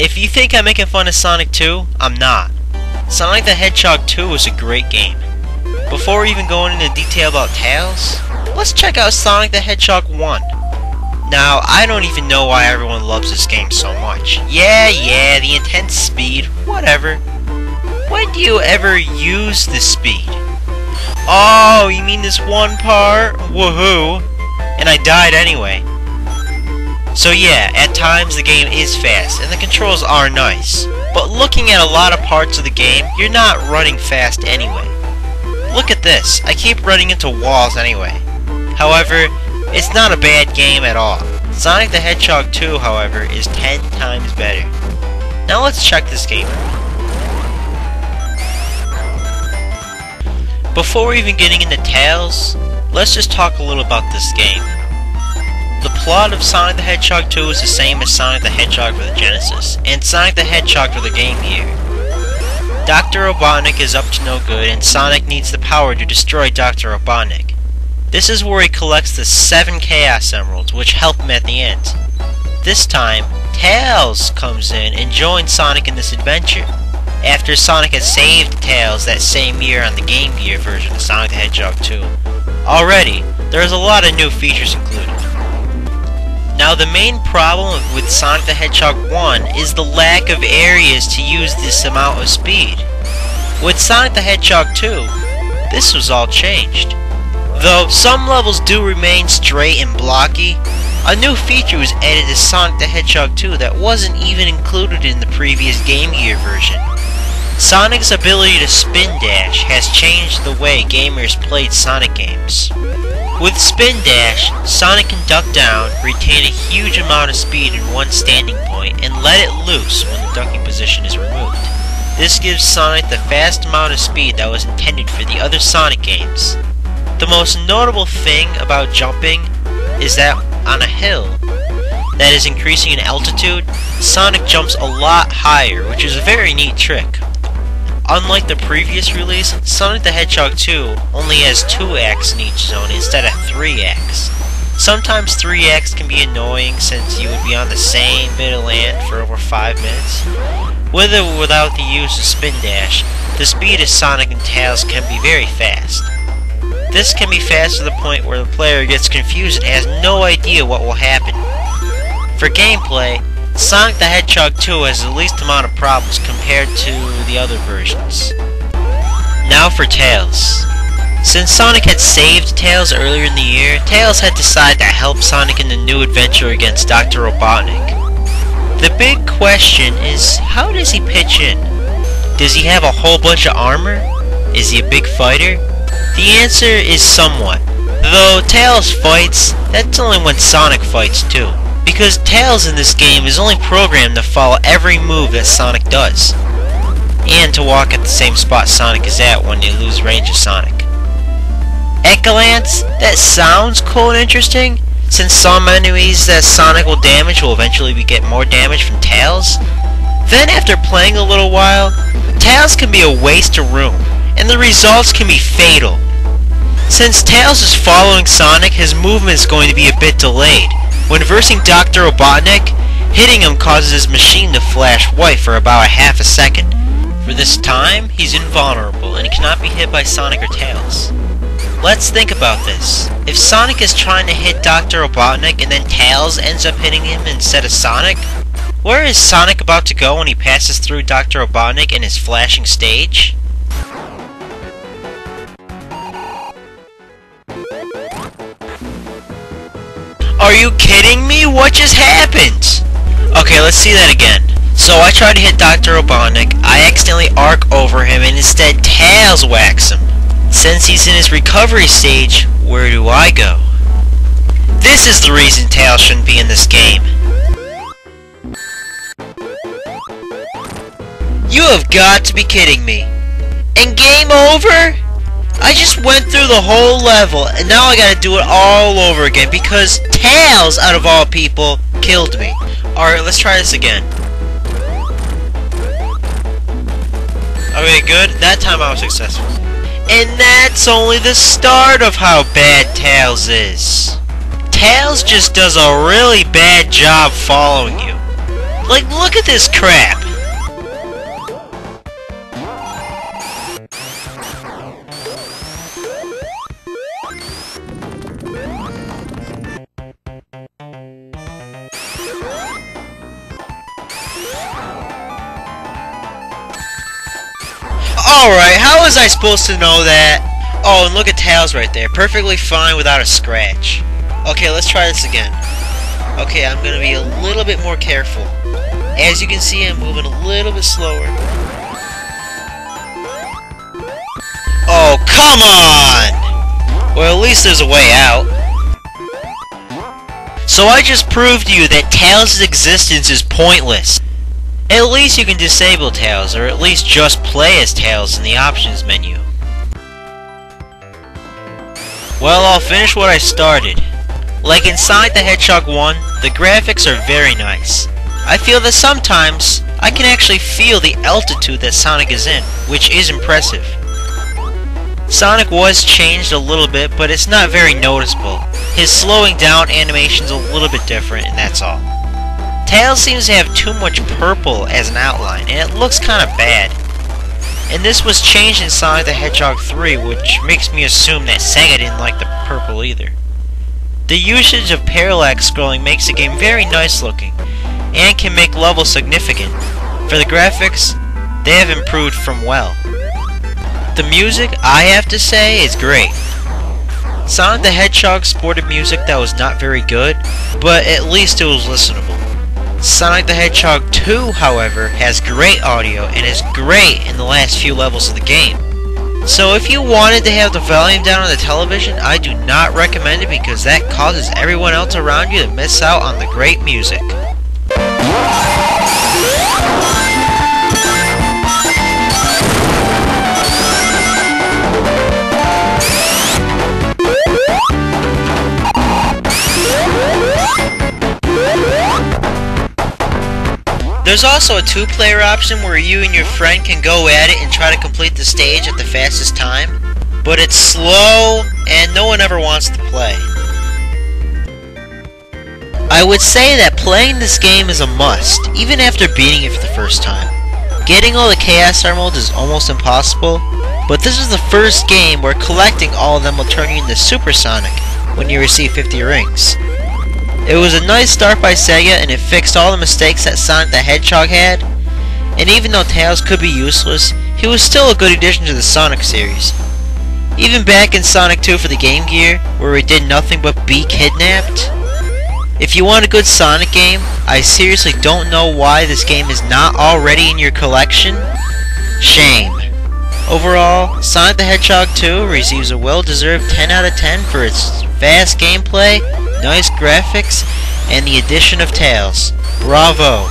If you think I'm making fun of Sonic 2, I'm not. Sonic the Hedgehog 2 was a great game. Before even going into detail about Tails, let's check out Sonic the Hedgehog 1. Now, I don't even know why everyone loves this game so much. Yeah, the intense speed, whatever. When do you ever use the speed? Oh, you mean this one part? Woohoo! And I died anyway. So yeah, at times the game is fast, and the controls are nice. But looking at a lot of parts of the game, you're not running fast anyway. Look at this, I keep running into walls anyway. However, it's not a bad game at all. Sonic the Hedgehog 2, however, is 10 times better. Now let's check this game out. Before even getting into Tails, let's just talk a little about this game. The plot of Sonic the Hedgehog 2 is the same as Sonic the Hedgehog for the Genesis, and Sonic the Hedgehog for the Game Gear. Dr. Robotnik is up to no good, and Sonic needs the power to destroy Dr. Robotnik. This is where he collects the 7 Chaos Emeralds, which help him at the end. This time, Tails comes in and joins Sonic in this adventure, after Sonic had saved Tails that same year on the Game Gear version of Sonic the Hedgehog 2. Already, there is a lot of new features included. Now the main problem with Sonic the Hedgehog 1 is the lack of areas to use this amount of speed. With Sonic the Hedgehog 2, this was all changed. Though some levels do remain straight and blocky, a new feature was added to Sonic the Hedgehog 2 that wasn't even included in the previous Game Gear version. Sonic's ability to spin dash has changed the way gamers played Sonic games. With Spin Dash, Sonic can duck down, retain a huge amount of speed in one standing point, and let it loose when the ducking position is removed. This gives Sonic the fast amount of speed that was intended for the other Sonic games. The most notable thing about jumping is that on a hill that is increasing in altitude, Sonic jumps a lot higher, which is a very neat trick. Unlike the previous release, Sonic the Hedgehog 2 only has 2 acts in each zone instead of 3 acts. Sometimes 3 acts can be annoying since you would be on the same bit of land for over 5 minutes. With or without the use of Spin Dash, the speed of Sonic and Tails can be very fast. This can be fast to the point where the player gets confused and has no idea what will happen. For gameplay, Sonic the Hedgehog 2 has the least amount of problems compared to the other versions. Now for Tails. Since Sonic had saved Tails earlier in the year, Tails had decided to help Sonic in the new adventure against Dr. Robotnik. The big question is, how does he pitch in? Does he have a whole bunch of armor? Is he a big fighter? The answer is somewhat. Though Tails fights, that's only when Sonic fights too. Because Tails in this game is only programmed to follow every move that Sonic does, and to walk at the same spot Sonic is at when they lose range of Sonic. At glance, that sounds cool and interesting, since some enemies that Sonic will damage will eventually get more damage from Tails. Then after playing a little while, Tails can be a waste of room, and the results can be fatal. Since Tails is following Sonic, his movement is going to be a bit delayed. When versing Dr. Robotnik, hitting him causes his machine to flash white for about a half a second. For this time, he's invulnerable and he cannot be hit by Sonic or Tails. Let's think about this. If Sonic is trying to hit Dr. Robotnik and then Tails ends up hitting him instead of Sonic, where is Sonic about to go when he passes through Dr. Robotnik in his flashing stage? Are you kidding me? What just happened? Okay, let's see that again. So I try to hit Dr. Robotnik, I accidentally arc over him, and instead Tails whacks him. Since he's in his recovery stage, where do I go? This is the reason Tails shouldn't be in this game. You have got to be kidding me. And game over? I just went through the whole level, and now I gotta do it all over again because Tails, out of all people, killed me. Alright, let's try this again. Okay, good. That time I was successful. And that's only the start of how bad Tails is. Tails just does a really bad job following you. Like, look at this crap! Alright, how was I supposed to know that? Oh, and look at Tails right there. Perfectly fine without a scratch. Okay, let's try this again. Okay, I'm gonna be a little bit more careful. As you can see, I'm moving a little bit slower. Oh, come on! Well, at least there's a way out. So I just proved to you that Tails' existence is pointless. At least you can disable Tails, or at least just play as Tails in the options menu. Well, I'll finish what I started. Like in Sonic the Hedgehog 1, the graphics are very nice. I feel that sometimes I can actually feel the altitude that Sonic is in, which is impressive. Sonic was changed a little bit, but it's not very noticeable. His slowing down animation's a little bit different, and that's all. Tails seems to have too much purple as an outline, and it looks kinda bad. And this was changed in Sonic the Hedgehog 3, which makes me assume that Sega didn't like the purple either. The usage of parallax scrolling makes the game very nice looking, and can make levels significant. For the graphics, they have improved from well. The music, I have to say, is great. Sonic the Hedgehog sported music that was not very good, but at least it was listenable. Sonic the Hedgehog 2, however, has great audio and is great in the last few levels of the game. So if you wanted to have the volume down on the television, I do not recommend it because that causes everyone else around you to miss out on the great music. There's also a two-player option where you and your friend can go at it and try to complete the stage at the fastest time, but it's slow and no one ever wants to play. I would say that playing this game is a must, even after beating it for the first time. Getting all the Chaos Emeralds is almost impossible, but this is the first game where collecting all of them will turn you into Super Sonic when you receive 50 rings. It was a nice start by Sega, and it fixed all the mistakes that Sonic the Hedgehog had, and even though Tails could be useless, he was still a good addition to the Sonic series. Even back in Sonic 2 for the Game Gear, where he did nothing but be kidnapped. If you want a good Sonic game, I seriously don't know why this game is not already in your collection. Shame. Overall, Sonic the Hedgehog 2 receives a well-deserved 10 out of 10 for its fast gameplay, nice graphics, and the addition of Tails. Bravo!